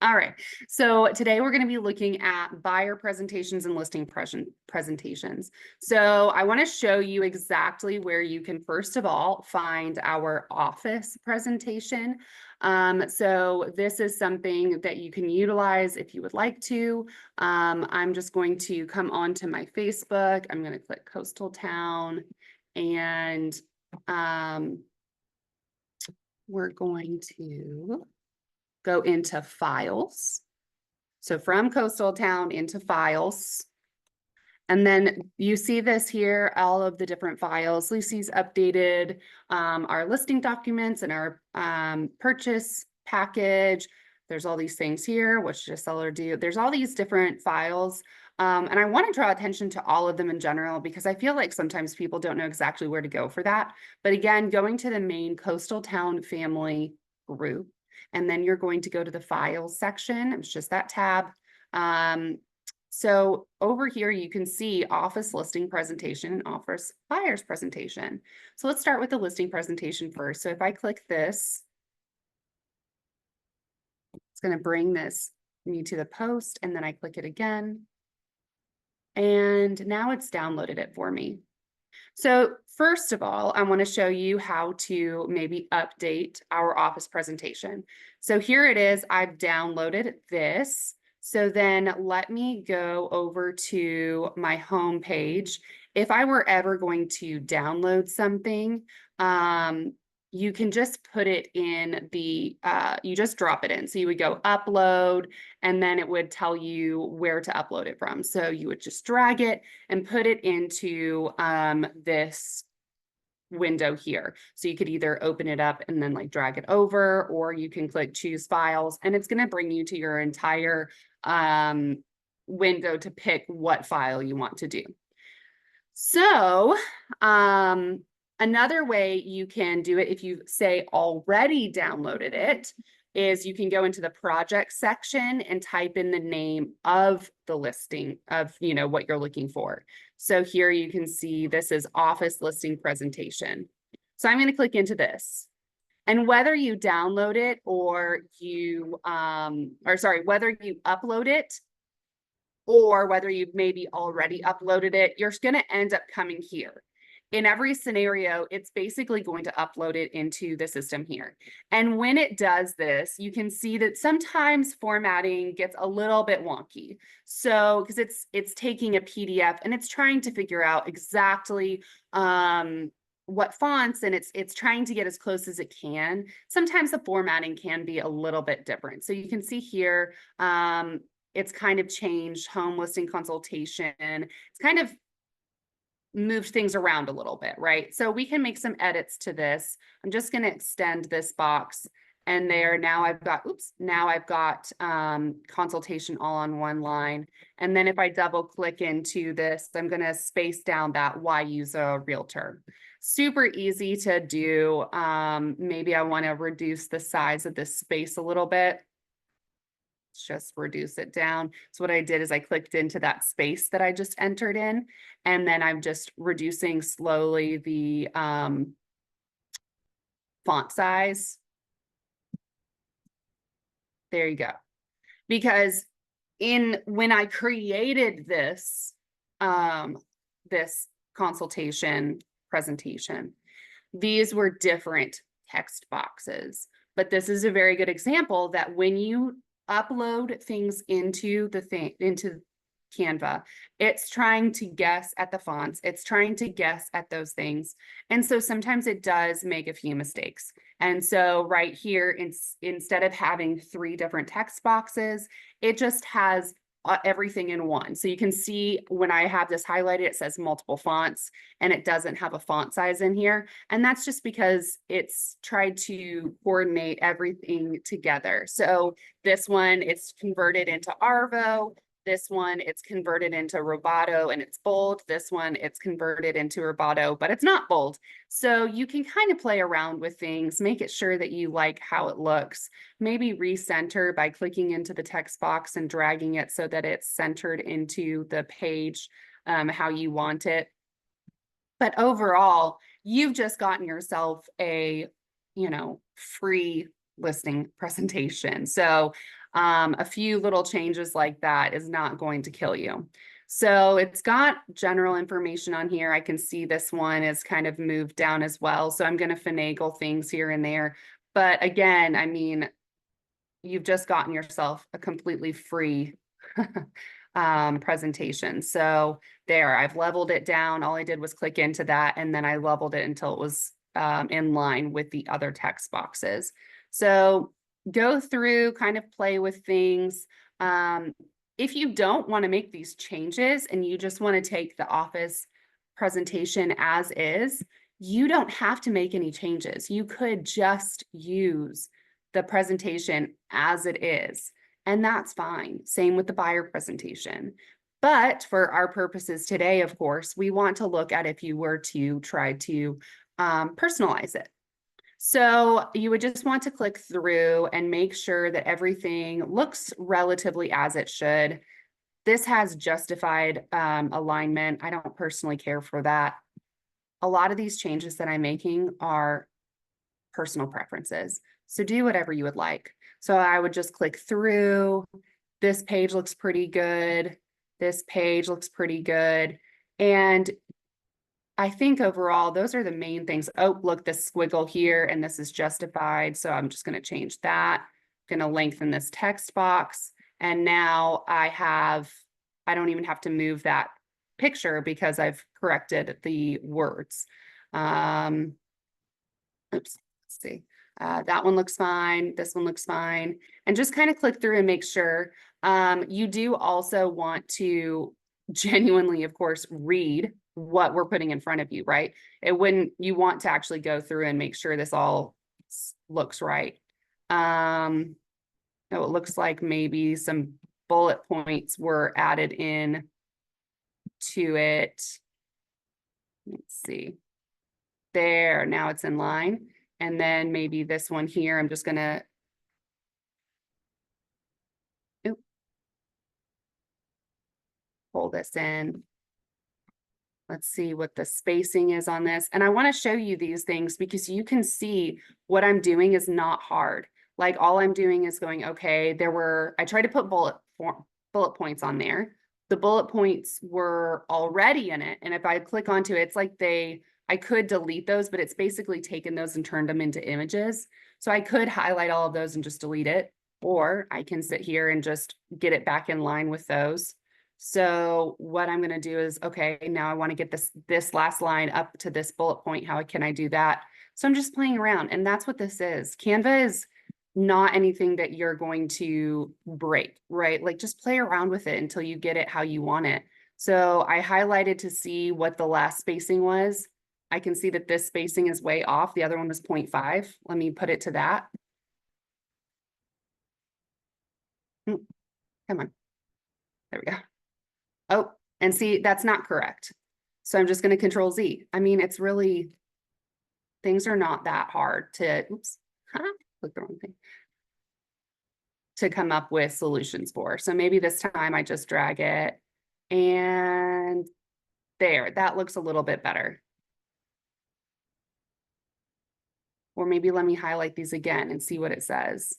All right, so today we're going to be looking at buyer presentations and listing presentations. So I want to show you exactly where you can, first of all, find our office presentation. So this is something that you can utilize if you would like to. I'm just going to come onto my Facebook. I'm going to click Coastal Town, and we're going to go into files. So from Coastal Town into files. And then you see this here, all of the different files. Lucy's updated our listing documents and our purchase package. There's all these things here. What should a seller do? There's all these different files. And I want to draw attention to all of them in general, because I feel like sometimes people don't know exactly where to go for that. But again, going to the main Coastal Town family group, and then you're going to go to the files section. It's just that tab. So over here, you can see office listing presentation and office buyers presentation. So let's start with the listing presentation first. So if I click this, it's going to bring me to the post, and then I click it again. And now it's downloaded it for me. So first of all, I want to show you how to maybe update our office presentation. So here it is. I've downloaded this. So then let me go over to my home page. If I were ever going to download something, you can just put it in the, you just drop it in. So you would go upload, and then it would tell you where to upload it from. So you would just drag it and put it into this window here. So you could either open it up and then like drag it over, or you can click choose files, and it's going to bring you to your entire window to pick what file you want to do. So another way you can do it, if you say already downloaded it, is you can go into the project section and type in the name of the listing of, what you're looking for. So here you can see this is office listing presentation. So I'm going to click into this. And whether you download it or whether you upload it, or whether you've maybe already uploaded it, you're going to end up coming here. In every scenario, it's basically going to upload it into the system here. And when it does this, you can see that sometimes formatting gets a little bit wonky. So, because it's taking a PDF and it's trying to figure out exactly what fonts, and it's trying to get as close as it can. Sometimes the formatting can be a little bit different. So you can see here, it's kind of changed home listing consultation. It's kind of moved things around a little bit, right? So we can make some edits to this. I'm just going to extend this box, and there now I've got, consultation all on one line. And then if I double click into this, I'm going to space down that why use a realtor. Super easy to do. Maybe I want to reduce the size of this space a little bit. Just reduce it down. So what I did is I clicked into that space that I just entered in, and then I'm just reducing slowly the font size. There you go. Because when I created this this consultation presentation, these were different text boxes. But this is a very good example that when you upload things into Canva, it's trying to guess at the fonts, it's trying to guess at those things. And so sometimes it does make a few mistakes. And so right here, instead of having 3 different text boxes, it just has everything in one. So you can see when I have this highlighted, it says multiple fonts, and it doesn't have a font size in here. And that's just because it's tried to coordinate everything together. So this one, it's converted into Arvo. This one, it's converted into Roboto and it's bold. This one, it's converted into Roboto, but it's not bold. So you can kind of play around with things, make it sure that you like how it looks. Maybe recenter by clicking into the text box and dragging it so that it's centered into the page how you want it. But overall, you've just gotten yourself a, free listing presentation. So A few little changes like that is not going to kill you. So it's got general information on here. I can see this one is kind of moved down as well. So I'm going to finagle things here and there. But again, I mean, you've just gotten yourself a completely free presentation. So there, I've leveled it down. All I did was click into that, and then I leveled it until it was in line with the other text boxes. So go through, kind of play with things. If you don't want to make these changes and you just want to take the Office presentation as is, you don't have to make any changes. You could just use the presentation as it is, and that's fine. Same with the buyer presentation. But for our purposes today, of course, we want to look at if you were to try to personalize it. So you would just want to click through and make sure that everything looks relatively as it should. This has justified alignment. I don't personally care for that. A lot of these changes that I'm making are personal preferences. So do whatever you would like. So I would just click through. This page looks pretty good. This page looks pretty good. And I think overall, those are the main things. Oh, look, this squiggle here, and this is justified. So I'm just going to change that. I'm going to lengthen this text box. And now I don't even have to move that picture because I've corrected the words. Oops, let's see. That one looks fine. This one looks fine. And just kind of click through and make sure. You do also want to genuinely, of course, read what we're putting in front of you, right? You want to actually go through and make sure this all looks right. It looks like maybe some bullet points were added in to it. Let's see. There, now it's in line. And then maybe this one here, I'm just gonna pull this in. Let's see what the spacing is on this. And I want to show you these things because you can see what I'm doing is not hard. Like all I'm doing is going, okay, I tried to put bullet points on there. The bullet points were already in it. And if I click onto it, it's like I could delete those, but it's basically taken those and turned them into images. So I could highlight all of those and just delete it, or I can sit here and just get it back in line with those. So what I'm going to do is, okay, now I want to get this last line up to this bullet point. How can I do that? So I'm just playing around, and that's what this is. Canva is not anything that you're going to break, right? Like just play around with it until you get it how you want it. So I highlighted to see what the last spacing was. I can see that this spacing is way off. The other one was 0.5. Let me put it to that. Come on. There we go. Oh, and see, that's not correct. So I'm just going to Control Z. I mean, it's really, things are not that hard to, oops, click the wrong thing, to come up with solutions for. So maybe this time I just drag it and there, that looks a little bit better. Or maybe let me highlight these again and see what it says.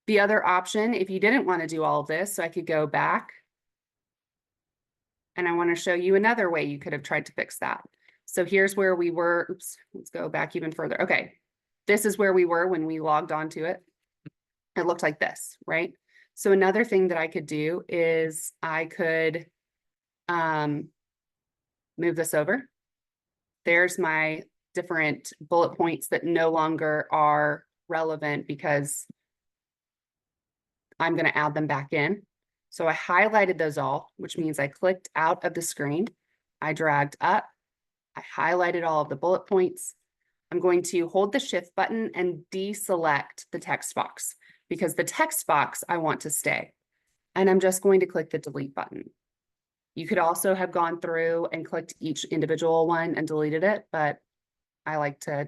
The other option, if you didn't want to do all of this, so I could go back and I want to show you another way you could have tried to fix that. So here's where we were. Oops, let's go back even further. Okay, this is where we were when we logged onto it. It looked like this, right? So another thing that I could do is I could move this over. There's my different bullet points that no longer are relevant because I'm going to add them back in. So I highlighted those all, which means I clicked out of the screen. I dragged up. I highlighted all of the bullet points. I'm going to hold the Shift button and deselect the text box because the text box I want to stay. And I'm just going to click the delete button. You could also have gone through and clicked each individual one and deleted it, but I like to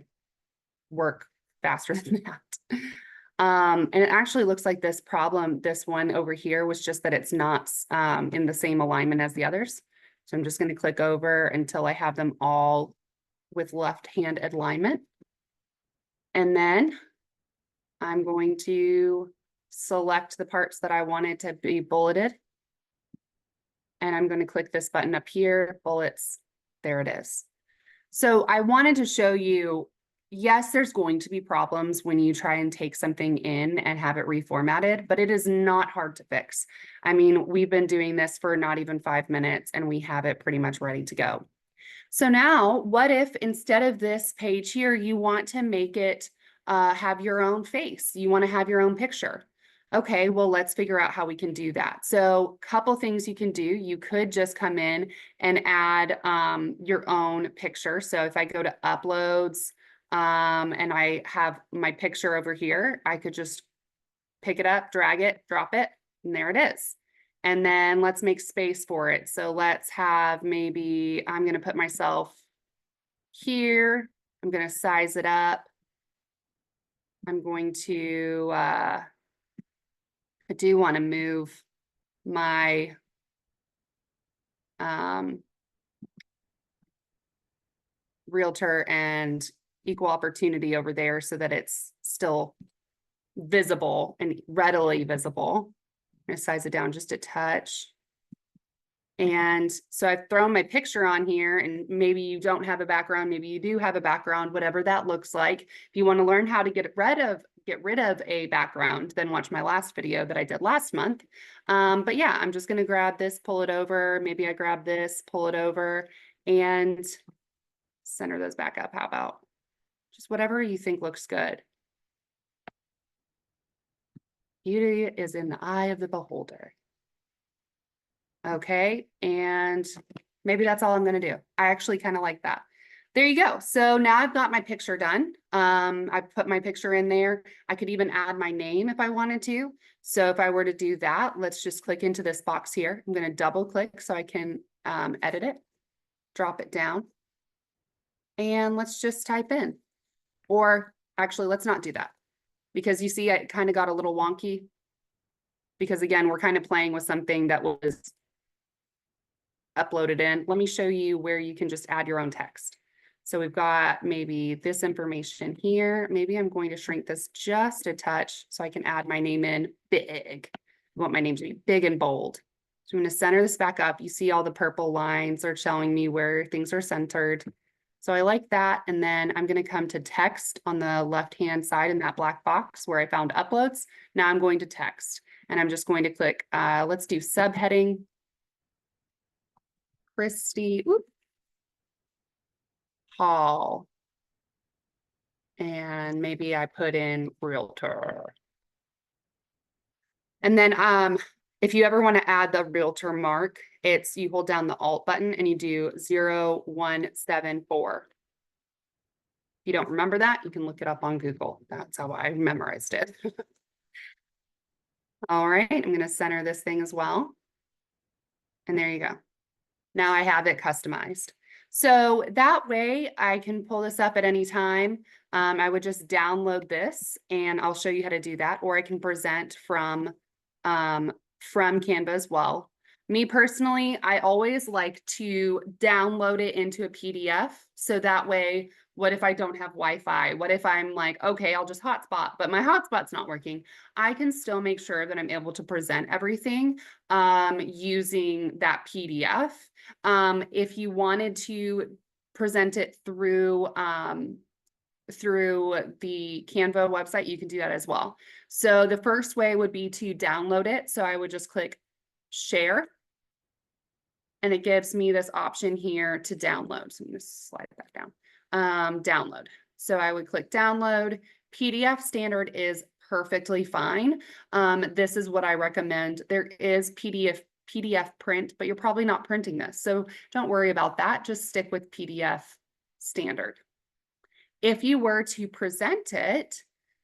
work faster than that. And it actually looks like this one over here was just that it's not in the same alignment as the others. So I'm just going to click over until I have them all with left-hand alignment. And then I'm going to select the parts that I want it to be bulleted. And I'm going to click this button up here, bullets. There it is. So I wanted to show you, yes, there's going to be problems when you try and take something in and have it reformatted, but it is not hard to fix. I mean, we've been doing this for not even 5 minutes and we have it pretty much ready to go. So now, what if instead of this page here, you want to make it have your own face? You want to have your own picture. Okay, well, let's figure out how we can do that. So a couple things you can do. You could just come in and add your own picture. So if I go to uploads and I have my picture over here, I could just pick it up, drag it, drop it, and there it is. And then let's make space for it. So let's have maybe, I'm going to put myself here. I'm going to size it up. I'm going to, I do want to move my realtor and equal opportunity over there so that it's still visible and readily visible. I'm going to size it down just a touch. And so I've thrown my picture on here, and maybe you don't have a background, maybe you do have a background, whatever that looks like. If you want to learn how to get rid of a background, then watch my last video that I did last month. But yeah, I'm just going to grab this, pull it over. Maybe I grab this, pull it over, and center those back up. How about just whatever you think looks good? Beauty is in the eye of the beholder. Okay, and maybe that's all I'm going to do. I actually kind of like that. There you go. So now I've got my picture done. I've put my picture in there. I could even add my name if I wanted to. So if I were to do that, let's just click into this box here. I'm going to double click so I can edit it, drop it down. And let's just type in. Or actually, let's not do that, because you see it kind of got a little wonky. Because again, we're kind of playing with something that was uploaded in. Let me show you where you can just add your own text. So we've got maybe this information here. Maybe I'm going to shrink this just a touch so I can add my name in big. I want my name to be big and bold. So I'm going to center this back up. You see all the purple lines are showing me where things are centered. So I like that. And then I'm going to come to text on the left-hand side in that black box where I found uploads. Now I'm going to text, and I'm just going to click, let's do subheading. Christy Hall. And maybe I put in realtor. And then if you ever want to add the realtor mark, it's you hold down the Alt button and you do 0174. If you don't remember that, you can look it up on Google. That's how I memorized it. All right, I'm going to center this thing as well. And there you go. Now I have it customized. So that way I can pull this up at any time. I would just download this and I'll show you how to do that, or I can present from Canva as well. Me personally, I always like to download it into a PDF. So that way, what if I don't have Wi-Fi? What if I'm like, okay, I'll just hotspot, but my hotspot's not working? I can still make sure that I'm able to present everything using that PDF. If you wanted to present it through the Canva website, you can do that as well. So the first way would be to download it. So I would just click share. And it gives me this option here to download. So I'm going to slide that down. Download. So I would click download. PDF standard is perfectly fine. This is what I recommend. There is PDF print, but you're probably not printing this. So don't worry about that. Just stick with PDF standard. If you were to present it,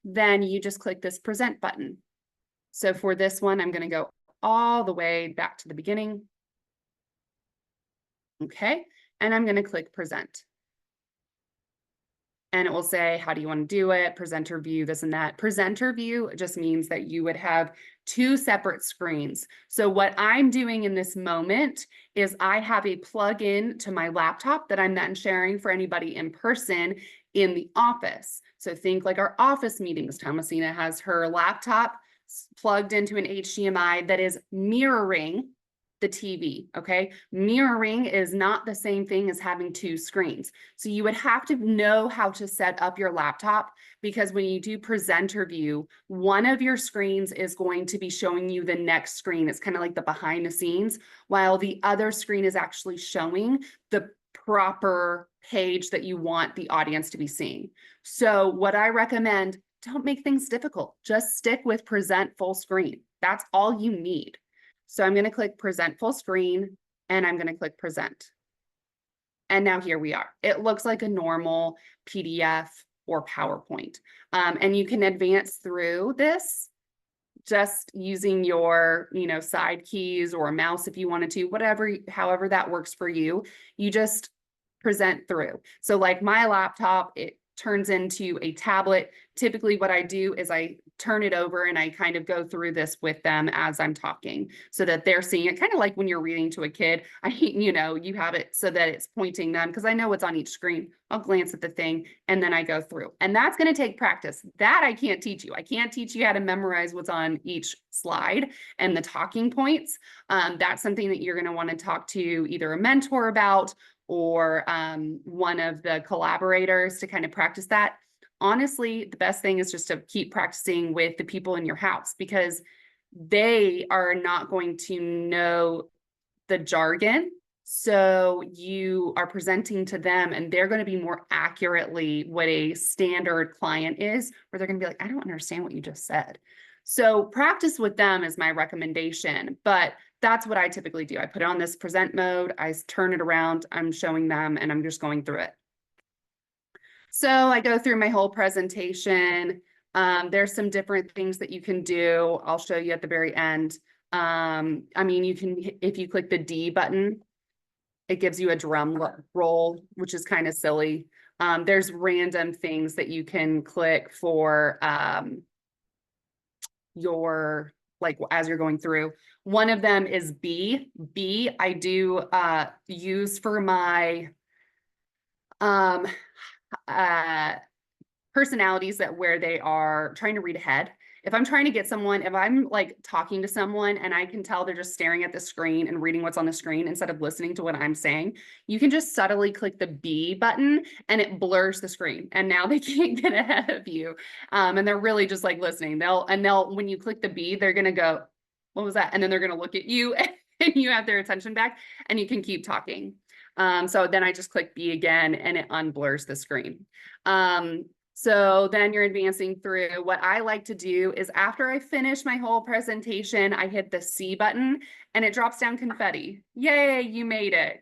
then you just click this present button. So for this one, I'm going to go all the way back to the beginning. Okay, and I'm going to click present. And it will say, how do you want to do it? Presenter view, this and that. Presenter view just means that you would have two separate screens. So what I'm doing in this moment is I have a plug-in to my laptop that I'm then sharing for anybody in person. in the office. So think like our office meetings. Thomasina has her laptop plugged into an HDMI that is mirroring the TV, okay? Mirroring is not the same thing as having two screens. So you would have to know how to set up your laptop, because when you do presenter view, one of your screens is going to be showing you the next screen. It's kind of like the behind the scenes, while the other screen is actually showing the proper page that you want the audience to be seeing. So what I recommend, don't make things difficult. Just stick with present full screen. That's all you need. So I'm going to click present full screen, and I'm going to click present. And now here we are. It looks like a normal PDF or PowerPoint. And you can advance through this just using your, side keys or a mouse if you wanted to, whatever, however that works for you. You just present through. So like my laptop, it turns into a tablet. Typically what I do is I turn it over and I kind of go through this with them as I'm talking so that they're seeing it, kind of like when you're reading to a kid. You have it so that it's pointing them, because I know what's on each screen. I'll glance at the thing and then I go through. And that's going to take practice. That I can't teach you. I can't teach you how to memorize what's on each slide and the talking points. That's something that you're going to want to talk to either a mentor about or one of the collaborators to kind of practice that. Honestly, the best thing is just to keep practicing with the people in your house, because they are not going to know the jargon. So you are presenting to them and they're going to be more accurately what a standard client is, where they're going to be like, I don't understand what you just said. So practice with them is my recommendation, but that's what I typically do. I put it on this present mode, I turn it around, I'm showing them, and I'm just going through it. So I go through my whole presentation. There's some different things that you can do. I'll show you at the very end. You can, if you click the D button, it gives you a drum roll, which is kind of silly. There's random things that you can click for as you're going through. One of them is B. B I do use for my personalities where they are trying to read ahead. If I'm trying to get someone, if I'm like talking to someone and I can tell they're just staring at the screen and reading what's on the screen instead of listening to what I'm saying, you can just subtly click the B button and it blurs the screen. And now they can't get ahead of you. And they're really just like listening. When you click the B, they're going to go, what was that? And then they're going to look at you and you have their attention back and you can keep talking. So then I just click B again and it unblurs the screen. So then you're advancing through. What I like to do is after I finish my whole presentation, I hit the C button and it drops down confetti. Yay, you made it.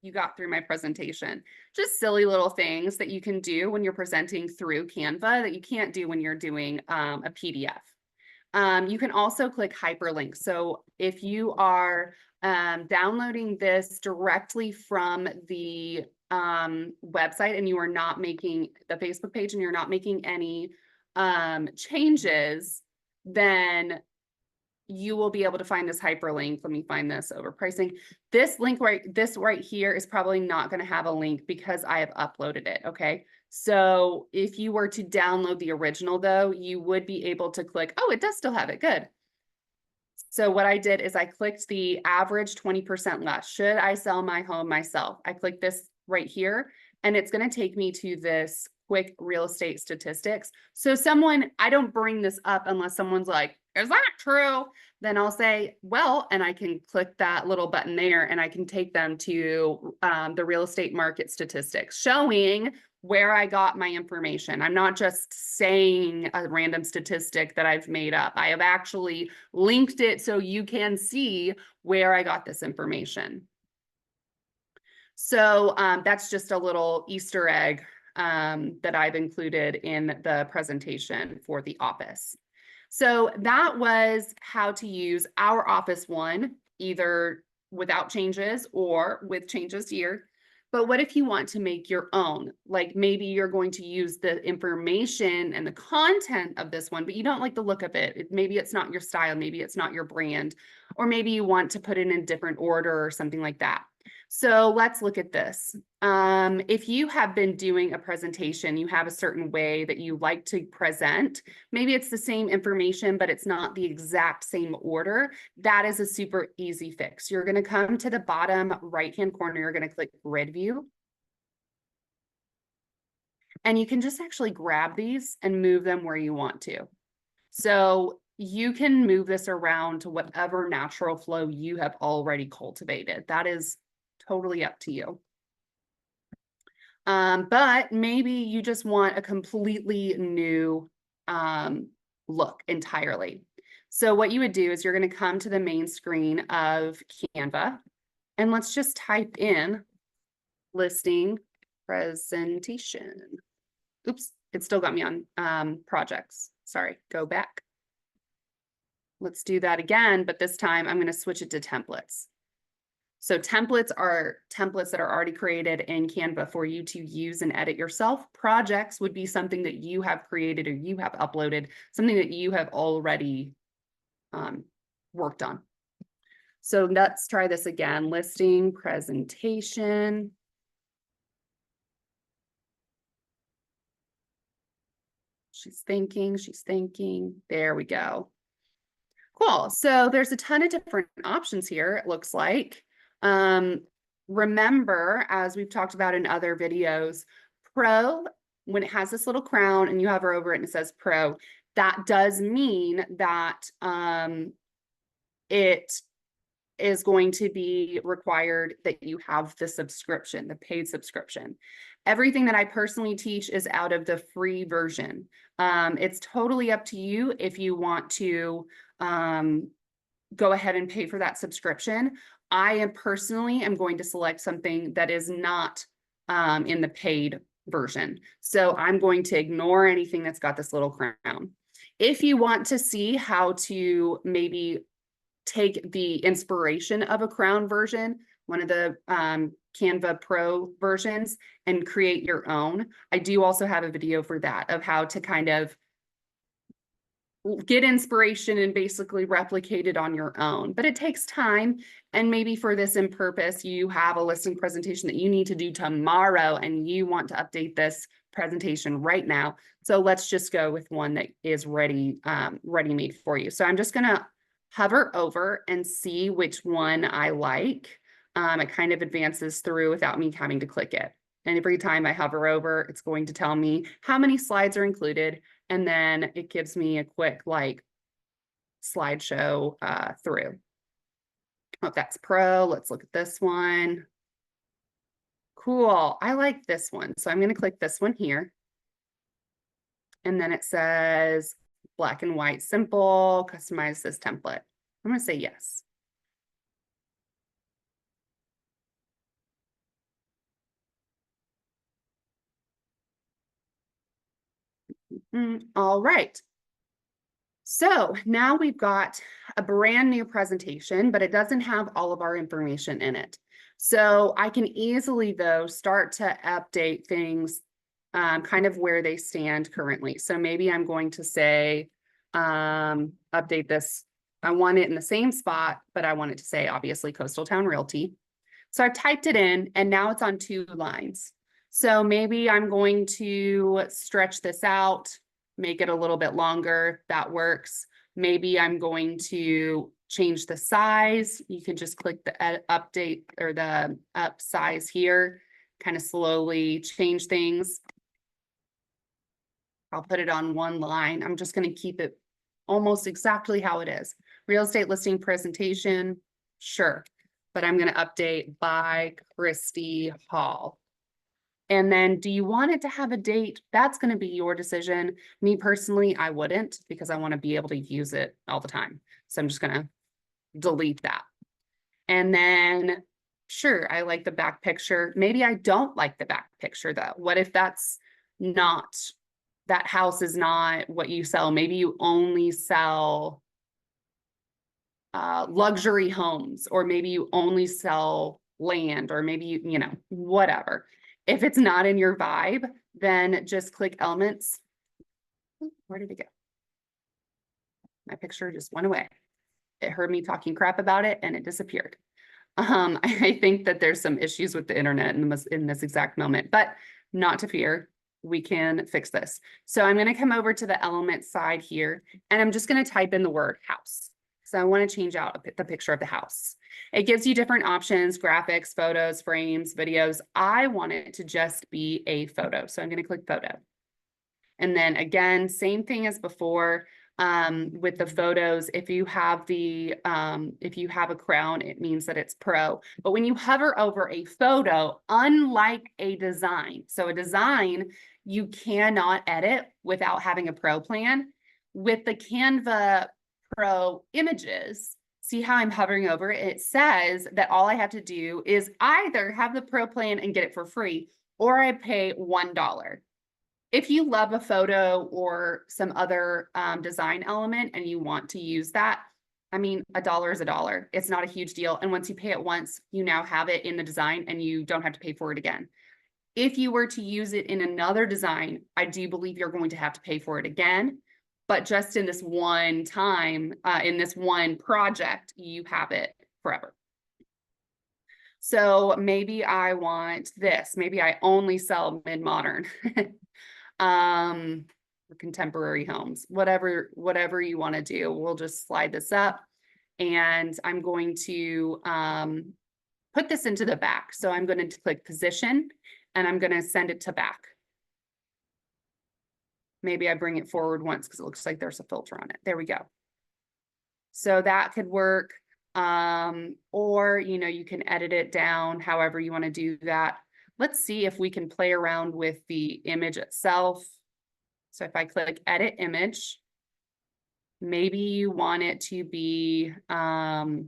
You got through my presentation. Just silly little things that you can do when you're presenting through Canva that you can't do when you're doing a PDF. You can also click hyperlinks. So if you are downloading this directly from the website and you are not making the Facebook page and you're not making any changes, then you will be able to find this hyperlink. Let me find this over pricing. This link right here is probably not going to have a link because I have uploaded it. Okay. So if you were to download the original though, you would be able to click, oh, it does still have it. Good. So what I did is I clicked the average 20% less. Should I sell my home myself? I clicked this right here and it's going to take me to this quick real estate statistics. So I don't bring this up unless someone's like, is that true? Then I'll say, well, and I can click that little button there and I can take them to the real estate market statistics showing where I got my information. I'm not just saying a random statistic that I've made up. I have actually linked it so you can see where I got this information. So that's just a little Easter egg that I've included in the presentation for the office. So that was how to use our Office One, either without changes or with changes here. But what if you want to make your own? Like maybe you're going to use the information and the content of this one, but you don't like the look of it. Maybe it's not your style, maybe it's not your brand, or maybe you want to put it in a different order or something like that. So let's look at this. If you have been doing a presentation, you have a certain way that you like to present. Maybe it's the same information, but it's not the exact same order. That is a super easy fix. You're going to come to the bottom right-hand corner. You're going to click grid view. And you can just actually grab these and move them where you want to. So you can move this around to whatever natural flow you have already cultivated. That is totally up to you. But maybe you just want a completely new look entirely. So what you would do is you're going to come to the main screen of Canva, and let's just type in listing presentation. Oops, it still got me on projects. Sorry, go back. Let's do that again, but this time I'm going to switch it to templates. So templates are templates that are already created in Canva for you to use and edit yourself. Projects would be something that you have created or you have uploaded, something that you have already worked on. So let's try this again. Listing presentation. She's thinking. There we go. Cool. So there's a ton of different options here, it looks like. Remember, as we've talked about in other videos, Pro, when it has this little crown and you hover over it and it says Pro, that does mean that it is going to be required that you have the subscription, the paid subscription. Everything that I personally teach is out of the free version. It's totally up to you if you want to go ahead and pay for that subscription. I am personally going to select something that is not in the paid version. So I'm going to ignore anything that's got this little crown. If you want to see how to maybe take the inspiration of a crown version, one of the Canva Pro versions, and create your own, I do also have a video for that, of how to kind of get inspiration and basically replicate it on your own. But it takes time. And maybe for this in purpose, you have a listing presentation that you need to do tomorrow and you want to update this presentation right now. So let's just go with one that is ready made for you. So I'm just going to hover over and see which one I like. It kind of advances through without me having to click it. And every time I hover over, it's going to tell me how many slides are included. And then it gives me a quick like slideshow through. Oh, that's Pro. Let's look at this one. Cool. I like this one. So I'm going to click this one here. And then it says black and white, simple, customize this template. I'm going to say yes. All right. So now we've got a brand new presentation, but it doesn't have all of our information in it. So I can easily, though, start to update things kind of where they stand currently. So maybe I'm going to say, update this. I want it in the same spot, but I want it to say, obviously, Coastal Town Realty. So I've typed it in, and now it's on 2 lines. So maybe I'm going to stretch this out, make it a little bit longer. That works. Maybe I'm going to change the size. You can just click the update or the up size here, kind of slowly change things. I'll put it on 1 line. I'm just going to keep it almost exactly how it is. Real estate listing presentation, sure. But I'm going to update by Christy Hall. And then do you want it to have a date? That's going to be your decision. Me personally, I wouldn't, because I want to be able to use it all the time. So I'm just going to delete that. And then, sure, I like the back picture. Maybe I don't like the back picture though. What if that's not, that house is not what you sell? Maybe you only sell luxury homes, or maybe you only sell land, or maybe you know, whatever. If it's not in your vibe, then just click elements. Where did it go? My picture just went away. It heard me talking crap about it and it disappeared. I think that there's some issues with the internet in this exact moment, but not to fear, we can fix this. So I'm going to come over to the element side here, and I'm just going to type in the word house. So I want to change out the picture of the house. It gives you different options, graphics, photos, frames, videos. I want it to just be a photo. So I'm going to click photo. And then again, same thing as before. With the photos, if you have a crown, it means that it's pro. But when you hover over a photo, unlike a design, so a design, you cannot edit without having a pro plan. With the Canva Pro images, see how I'm hovering over it? It says that all I have to do is either have the pro plan and get it for free, or I pay $1. If you love a photo or some other design element and you want to use that, I mean, $1 is $1. It's not a huge deal. And once you pay it once, you now have it in the design and you don't have to pay for it again. If you were to use it in another design, I do believe you're going to have to pay for it again. But just in this one time, in this one project, you have it forever. So maybe I want this. Maybe I only sell mid-modern. For contemporary homes, whatever you want to do. We'll just slide this up, and I'm going to put this into the back. So I'm going to click position, and I'm going to send it to back. Maybe I bring it forward once because it looks like there's a filter on it. There we go. So that could work. Or, you can edit it down however you want to do that. Let's see if we can play around with the image itself. So if I click edit image, maybe you want it to be kind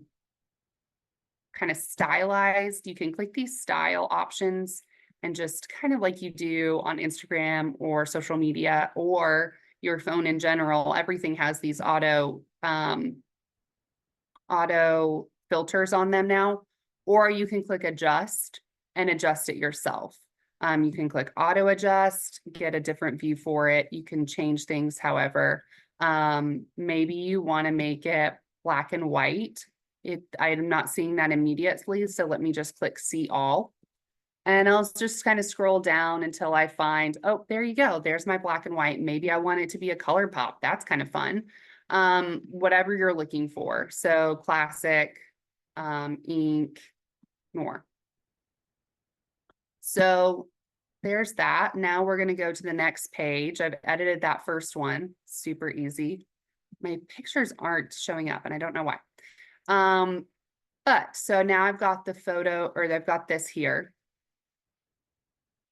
of stylized. You can click these style options and just kind of like you do on Instagram or social media or your phone in general. Everything has these auto filters on them now, or you can click adjust and adjust it yourself. You can click auto adjust, get a different view for it. You can change things however. Maybe you want to make it black and white. I'm not seeing that immediately, so let me just click see all. And I'll just kind of scroll down until I find, oh, there you go. There's my black and white. Maybe I want it to be a color pop. That's kind of fun. Whatever you're looking for. So classic, ink, more. So there's that. Now we're going to go to the next page. I've edited that first one. Super easy. My pictures aren't showing up and I don't know why. But so now I've got the photo, or I've got this here.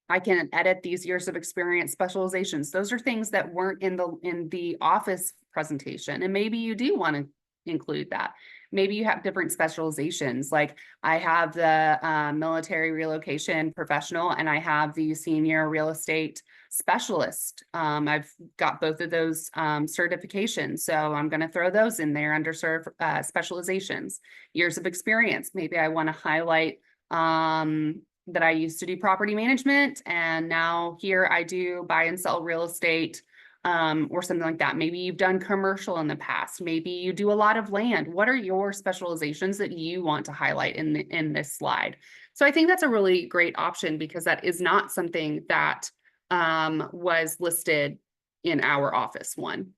I can edit these years of experience specializations. Those are things that weren't in the office presentation. And maybe you do want to include that. Maybe you have different specializations. Like I have the military relocation professional and I have the senior real estate specialist. I've got both of those certifications. So I'm going to throw those in there under specializations. Years of experience. Maybe I want to highlight that I used to do property management and now here I do buy and sell real estate or something like that. Maybe you've done commercial in the past. Maybe you do a lot of land. What are your specializations that you want to highlight in this slide? So I think that's a really great option because that is not something that was listed in our office one.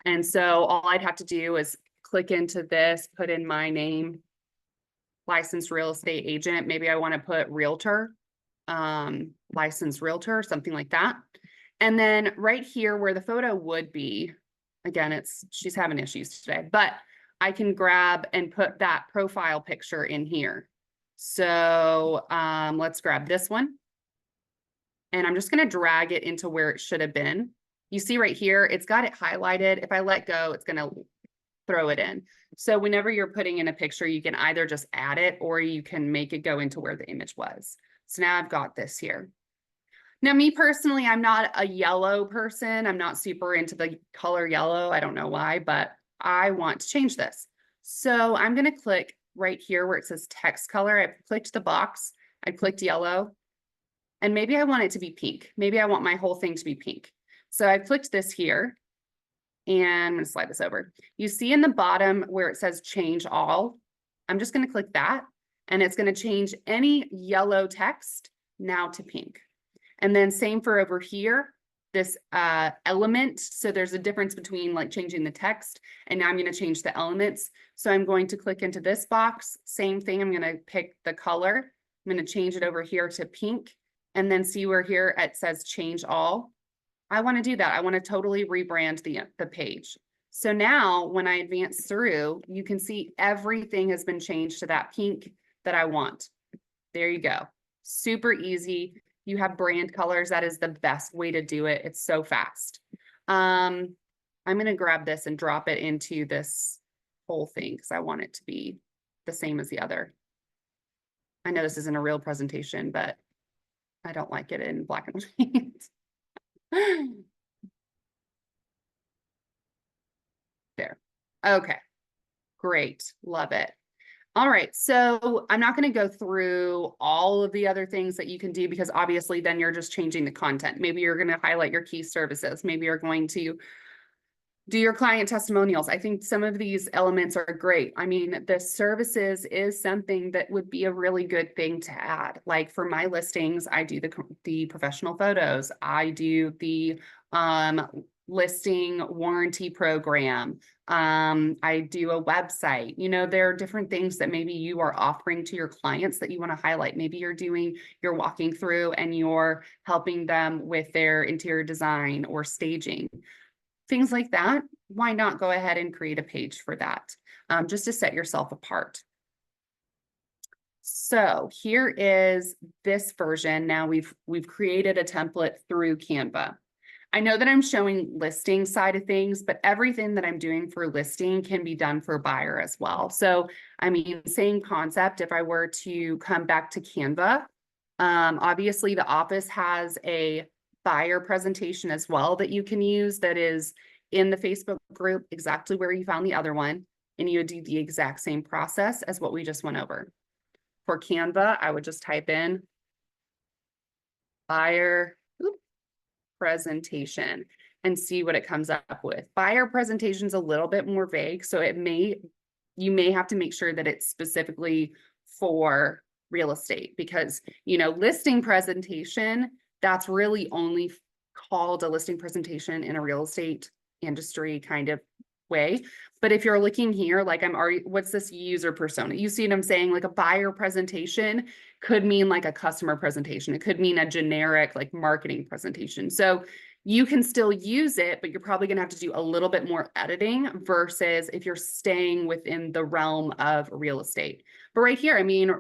And so all I'd have to do is click into this, put in my name, licensed real estate agent. Maybe I want to put realtor, licensed realtor, something like that. And then right here where the photo would be, again, she's having issues today, but I can grab and put that profile picture in here. So let's grab this one. And I'm just going to drag it into where it should have been. You see right here, it's got it highlighted. If I let go, it's going to throw it in. So whenever you're putting in a picture, you can either just add it or you can make it go into where the image was. So now I've got this here. Now, me personally, I'm not a yellow person. I'm not super into the color yellow. I don't know why, but I want to change this. So I'm going to click right here where it says text color. I've clicked the box. I clicked yellow. And maybe I want it to be pink. Maybe I want my whole thing to be pink. So I clicked this here. And I'm going to slide this over. You see in the bottom where it says change all. I'm just going to click that. and it's going to change any yellow text now to pink. And then same for over here, this element. So there's a difference between like changing the text, and now I'm going to change the elements. So I'm going to click into this box, same thing. I'm going to pick the color. I'm going to change it over here to pink, and then see where here it says change all. I want to do that. I want to totally rebrand the page. So now when I advance through, you can see everything has been changed to that pink that I want. There you go. Super easy. You have brand colors. That is the best way to do it. It's so fast. I'm going to grab this and drop it into this whole thing because I want it to be the same as the other. I know this isn't a real presentation, but I don't like it in black and white. There. Okay, great. Love it. All right, so I'm not going to go through all of the other things that you can do because obviously then you're just changing the content. Maybe you're going to highlight your key services. Maybe you're going to do your client testimonials. I think some of these elements are great. I mean, the services is something that would be a really good thing to add. Like for my listings, I do the professional photos. I do the listing warranty program. I do a website. You know, there are different things that maybe you are offering to your clients that you want to highlight. Maybe you're walking through and you're helping them with their interior design or staging. Things like that. Why not go ahead and create a page for that, just to set yourself apart. So here is this version. Now we've created a template through Canva. I know that I'm showing listing side of things, but everything that I'm doing for listing can be done for buyer as well. So, I mean, same concept. If I were to come back to Canva, obviously the office has a buyer presentation as well that you can use that is in the Facebook group, exactly where you found the other one. And you would do the exact same process as what we just went over. For Canva, I would just type in buyer presentation and see what it comes up with. Buyer presentation is a little bit more vague, so you may have to make sure that it's specifically for real estate because, you know, listing presentation, that's really only called a listing presentation in a real estate industry kind of way. But if you're looking here, like what's this user persona? You see what I'm saying? Like a buyer presentation could mean like a customer presentation. It could mean a generic like marketing presentation. So you can still use it, but you're probably going to have to do a little bit more editing versus if you're staying within the realm of real estate. But right here, I mean,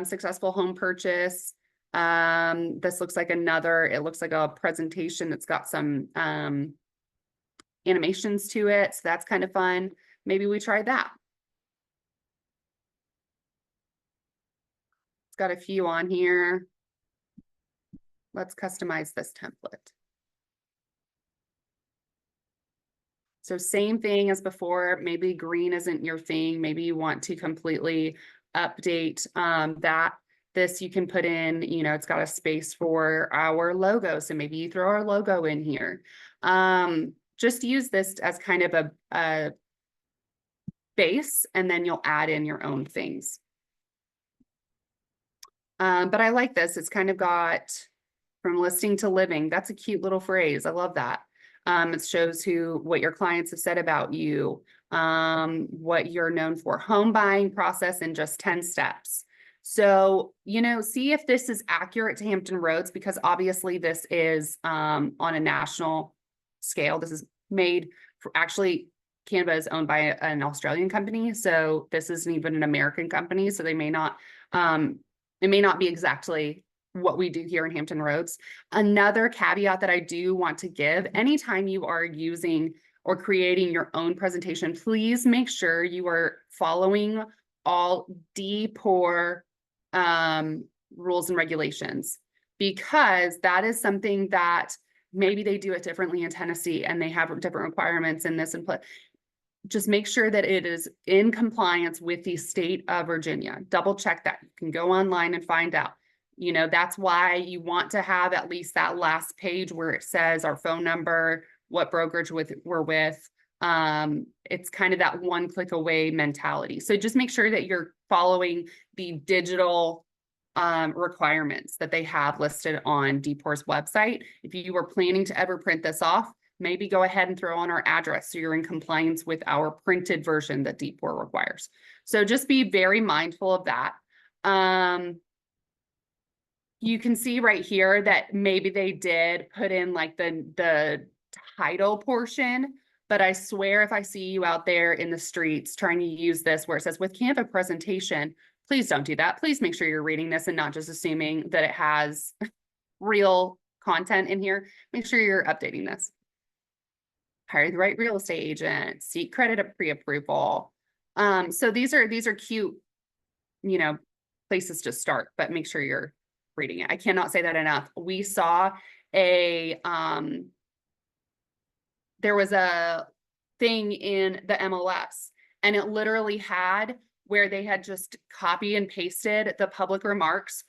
successful home purchase. This looks like it looks like a presentation that's got some animations to it. So that's kind of fun. Maybe we try that. It's got a few on here. Let's customize this template. So same thing as before, maybe green isn't your thing. Maybe you want to completely update that. This you can put in, you know, it's got a space for our logo. So maybe you throw our logo in here. Just use this as kind of a base, and then you'll add in your own things. But I like this. It's kind of got from listing to living. That's a cute little phrase. I love that. It shows what your clients have said about you, what you're known for, home buying process in just 10 steps. So, you know, see if this is accurate to Hampton Roads, because obviously this is on a national scale. This is made for actually Canva is owned by an Australian company. So this isn't even an American company. So they may not, it may not be exactly what we do here in Hampton Roads. Another caveat that I do want to give, anytime you are using or creating your own presentation, please make sure you are following all DPOR rules and regulations, because that is something that maybe they do it differently in Tennessee and they have different requirements in this input. Just make sure that it is in compliance with the state of Virginia. Double check that. You can go online and find out. You know, that's why you want to have at least that last page where it says our phone number, what brokerage we're with, It's kind of that one click away mentality. So just make sure that you're following the digital requirements that they have listed on DPOR's website. If you were planning to ever print this off, maybe go ahead and throw on our address so you're in compliance with our printed version that DPOR requires. So just be very mindful of that. You can see right here that maybe they did put in like the title portion, but I swear if I see you out there in the streets trying to use this where it says with Canva presentation, please don't do that. Please make sure you're reading this and not just assuming that it has real content in here. Make sure you're updating this. Hire the right real estate agent, seek credit pre-approval. So these are cute, you know, places to start, but make sure you're reading it. I cannot say that enough. We saw there was a thing in the MLS and it literally had where they had just copy and pasted the public remarks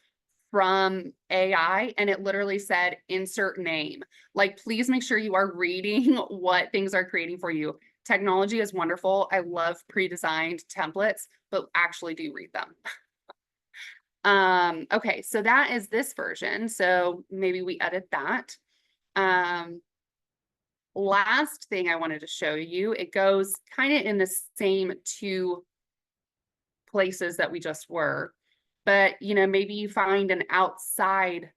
from AI and it literally said insert name. Like, please make sure you are reading what things are creating for you. Technology is wonderful. I love pre-designed templates, but actually do read them. Okay, so that is this version. So maybe we edit that. Last thing I wanted to show you, it goes kind of in the same two places that we just were, but you know, maybe you find an outside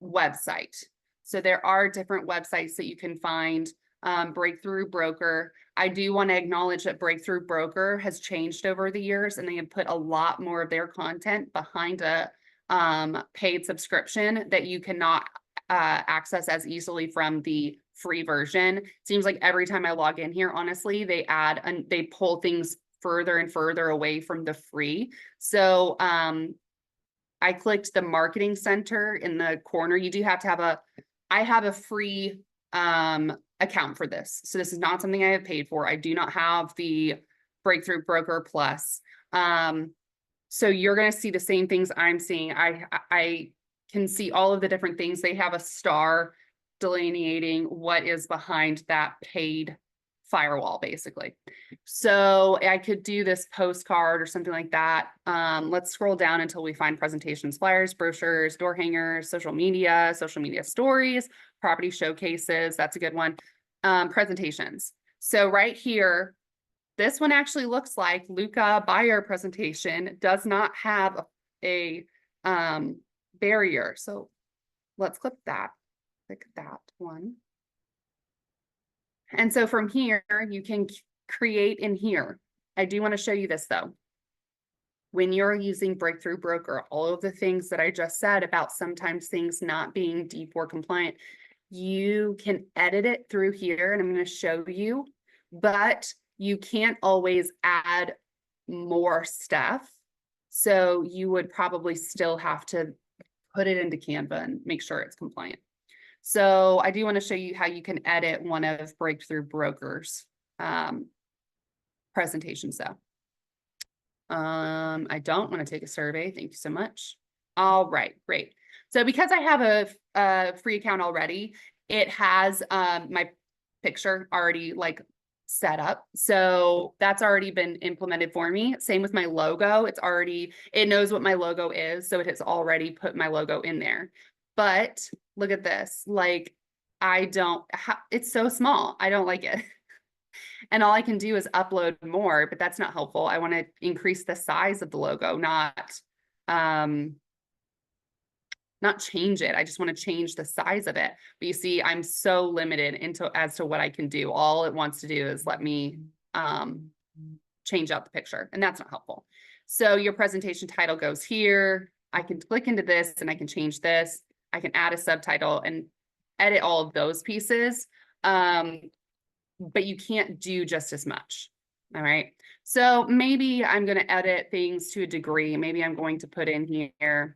website. So there are different websites that you can find. Breakthrough Broker. I do want to acknowledge that Breakthrough Broker has changed over the years and they have put a lot more of their content behind a paid subscription that you cannot access as easily from the free version. Seems like every time I log in here, honestly, they add and they pull things further and further away from the free. So I clicked the marketing center in the corner. You do have to have I have a free account for this. So this is not something I have paid for. I do not have the Breakthrough Broker Plus. So you're going to see the same things I'm seeing. I can see all of the different things. They have a star delineating what is behind that paid firewall, basically. So I could do this postcard or something like that. Let's scroll down until we find presentations, flyers, brochures, door hangers, social media stories, property showcases. That's a good one. Presentations. So right here, this one actually looks like Luca buyer presentation does not have a barrier. So let's click that one. And so from here, you can create in here. I do want to show you this though. When you're using Breakthrough Broker, all of the things that I just said about sometimes things not being D4 compliant, you can edit it through here and I'm going to show you, but you can't always add more stuff. So you would probably still have to put it into Canva and make sure it's compliant. So I do want to show you how you can edit one of Breakthrough Broker's presentations though. I don't want to take a survey. Thank you so much. All right, great. So because I have a free account already, it has my picture already like set up. So that's already been implemented for me. Same with my logo. It knows what my logo is. So it has already put my logo in there. But look at this, like it's so small. I don't like it. And all I can do is upload more, but that's not helpful. I want to increase the size of the logo, not change it. I just want to change the size of it. But you see, I'm so limited as to what I can do. All it wants to do is let me change out the picture, and that's not helpful. So your presentation title goes here. I can click into this and I can change this. I can add a subtitle and edit all of those pieces. But you can't do just as much. All right. So maybe I'm going to edit things to a degree. Maybe I'm going to put in here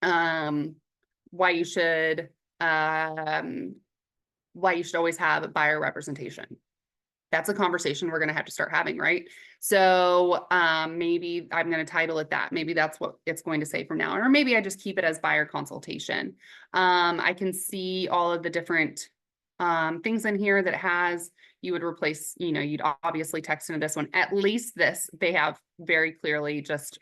why you should always have a buyer representation. That's a conversation we're going to have to start having, right? So maybe I'm going to title it that. Maybe that's what it's going to say from now on, or maybe I just keep it as buyer consultation. I can see all of the different things in here that has, you would replace, you'd obviously text into this one. At least this, they have very clearly just,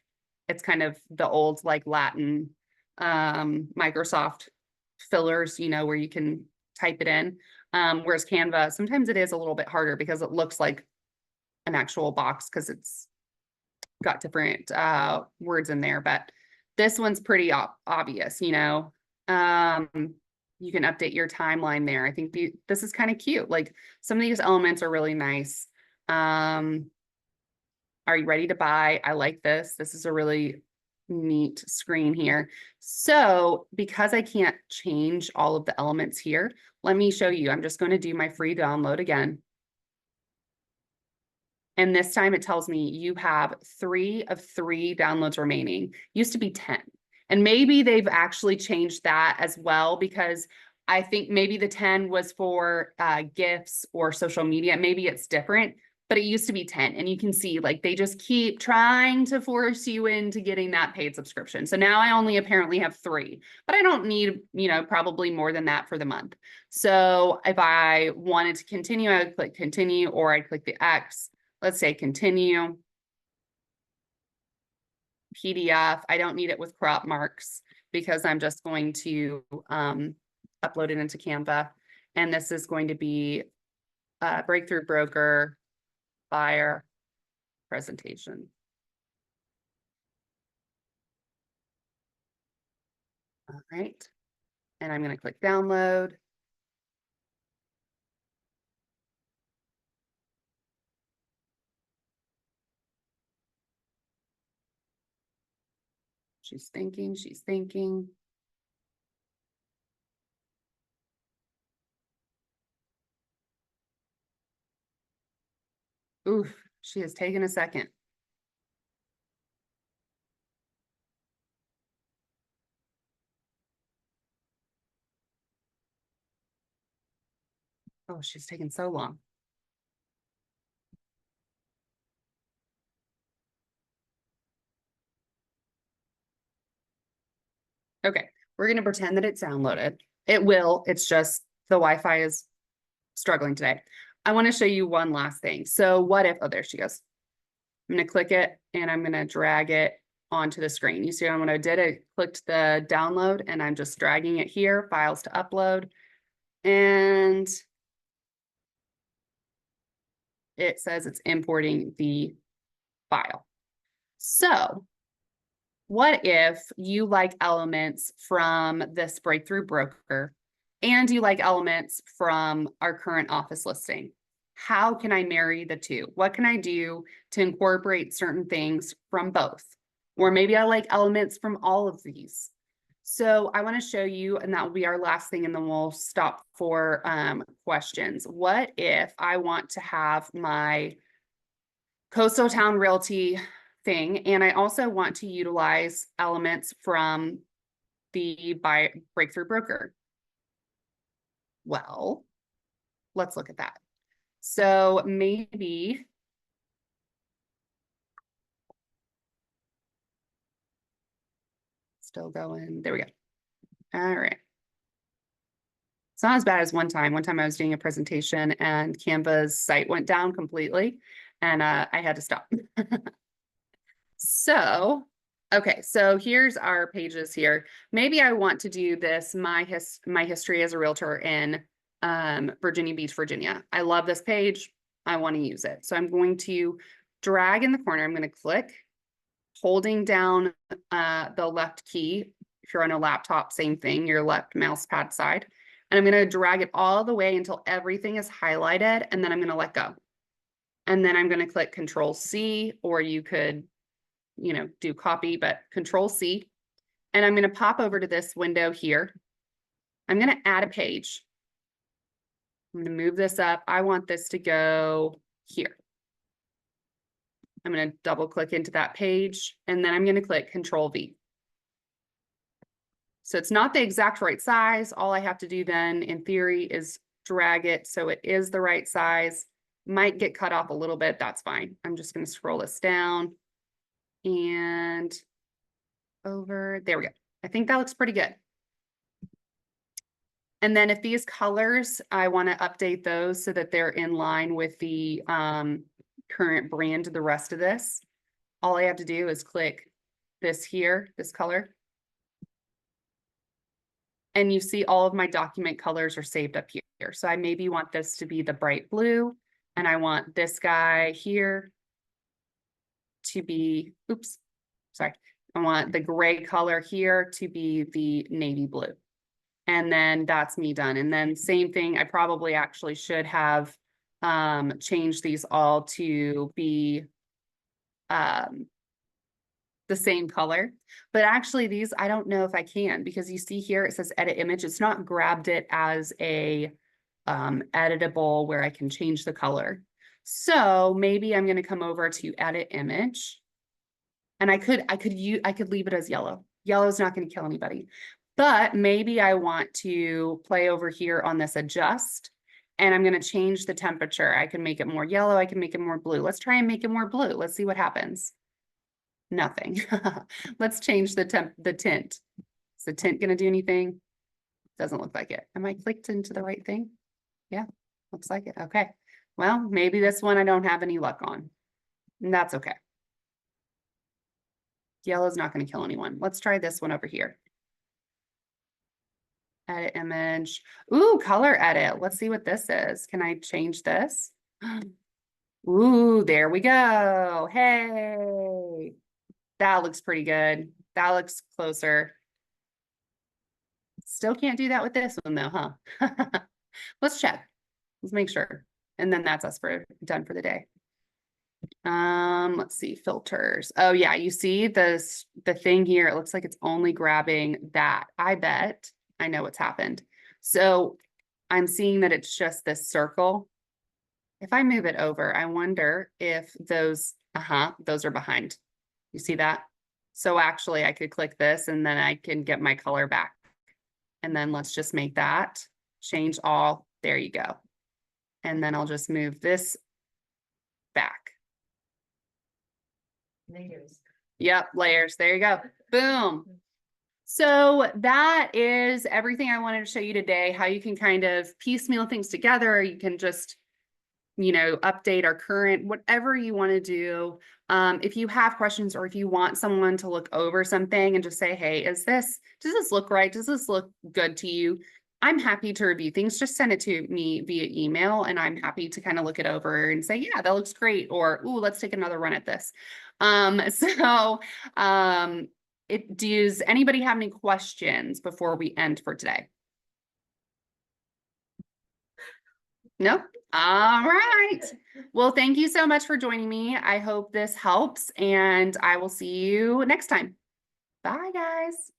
it's kind of the old like Latin Microsoft fillers, where you can type it in. Whereas Canva, sometimes it is a little bit harder because it looks like an actual box because it's got different words in there, but this one's pretty obvious, you can update your timeline there. I think this is kind of cute. Like some of these elements are really nice. Are you ready to buy? I like this. This is a really neat screen here. So because I can't change all of the elements here, let me show you. I'm just going to do my free download again. And this time it tells me you have 3 of 3 downloads remaining. Used to be 10. And maybe they've actually changed that as well, because I think maybe the 10 was for GIFs or social media. Maybe it's different, but it used to be 10. And you can see like they just keep trying to force you into getting that paid subscription. So now I only apparently have 3, but I don't need, probably more than that for the month. So if I wanted to continue, I would click continue, or I'd click the X. Let's say continue. PDF. I don't need it with crop marks because I'm just going to upload it into Canva. And this is going to be breakthrough broker buyer presentation. All right. And I'm going to click download. She's thinking, she's thinking. Oof, she has taken a second. Oh, she's taken so long. Okay, we're going to pretend that it's downloaded. It will, it's just the Wi-Fi is struggling today. I want to show you one last thing. So what if, oh, there she goes. I'm going to click it and I'm going to drag it onto the screen. You see when I did it, clicked the download and I'm just dragging it here, files to upload. And it says it's importing the file. So what if you like elements from this breakthrough broker and you like elements from our current office listing? How can I marry the two? What can I do to incorporate certain things from both? Or maybe I like elements from all of these. So I want to show you, and that will be our last thing, and then we'll stop for questions. What if I want to have my coastal town realty thing, and I also want to utilize elements from the breakthrough broker? Well, let's look at that. So maybe still going. There we go. All right. It's not as bad as one time. One time I was doing a presentation and Canva's site went down completely and I had to stop. So, okay, so here's our pages here. Maybe I want to do this, my history as a realtor in Virginia Beach, Virginia. I love this page. I want to use it. So I'm going to drag in the corner. I'm going to click, holding down the left key. If you're on a laptop, same thing, your left mouse pad side. And I'm going to drag it all the way until everything is highlighted. And then I'm going to let go. And then I'm going to click Control C, or you could, do copy, but Control C. And I'm going to pop over to this window here. I'm going to add a page. I'm going to move this up. I want this to go here. I'm going to double click into that page, and then I'm going to click Control V. So it's not the exact right size. All I have to do then in theory is drag it so it is the right size. Might get cut off a little bit. That's fine. I'm just going to scroll this down and over. There we go. I think that looks pretty good. And then if these colors, I want to update those so that they're in line with the current brand of the rest of this. All I have to do is click this here, this color. And you see all of my document colors are saved up here. So I maybe want this to be the bright blue, and I want this guy here to be, oops, sorry. I want the gray color here to be the navy blue. And then that's me done. And then same thing, I probably actually should have changed these all to be the same color. But actually these, I don't know if I can, because you see here it says edit image. It's not grabbed it as a editable where I can change the color. So maybe I'm going to come over to edit image. And I could leave it as yellow. Yellow is not going to kill anybody. But maybe I want to play over here on this adjust, and I'm going to change the temperature. I can make it more yellow. I can make it more blue. Let's try and make it more blue. Let's see what happens. Nothing. Let's change the tint. Is the tint going to do anything? Doesn't look like it. Am I clicked into the right thing? Yeah, looks like it. Okay. Well, maybe this one I don't have any luck on. And that's okay. Yellow's not going to kill anyone. Let's try this one over here. Edit image. Ooh, color edit. Let's see what this is. Can I change this? Ooh, there we go. Hey, that looks pretty good. That looks closer. Still can't do that with this one though, huh? Let's check. Let's make sure. And then that's us done for the day. Let's see, filters. Oh yeah, you see the thing here, it looks like it's only grabbing that. I bet I know what's happened. So I'm seeing that it's just this circle. If I move it over, I wonder if those are behind. You see that? So actually I could click this and then I can get my color back. And then let's just make that change all. There you go. And then I'll just move this back. Layers. Yep, layers. There you go. Boom. So that is everything I wanted to show you today, how you can kind of piecemeal things together. You can just, you know, update our current, whatever you want to do. If you have questions or if you want someone to look over something and just say, hey, does this look right? Does this look good to you? I'm happy to review things. Just send it to me via email and I'm happy to kind of look it over and say, yeah, that looks great. Or, ooh, let's take another run at this. Does anybody have any questions before we end for today? No? All right. Well, thank you so much for joining me. I hope this helps and I will see you next time. Bye, guys.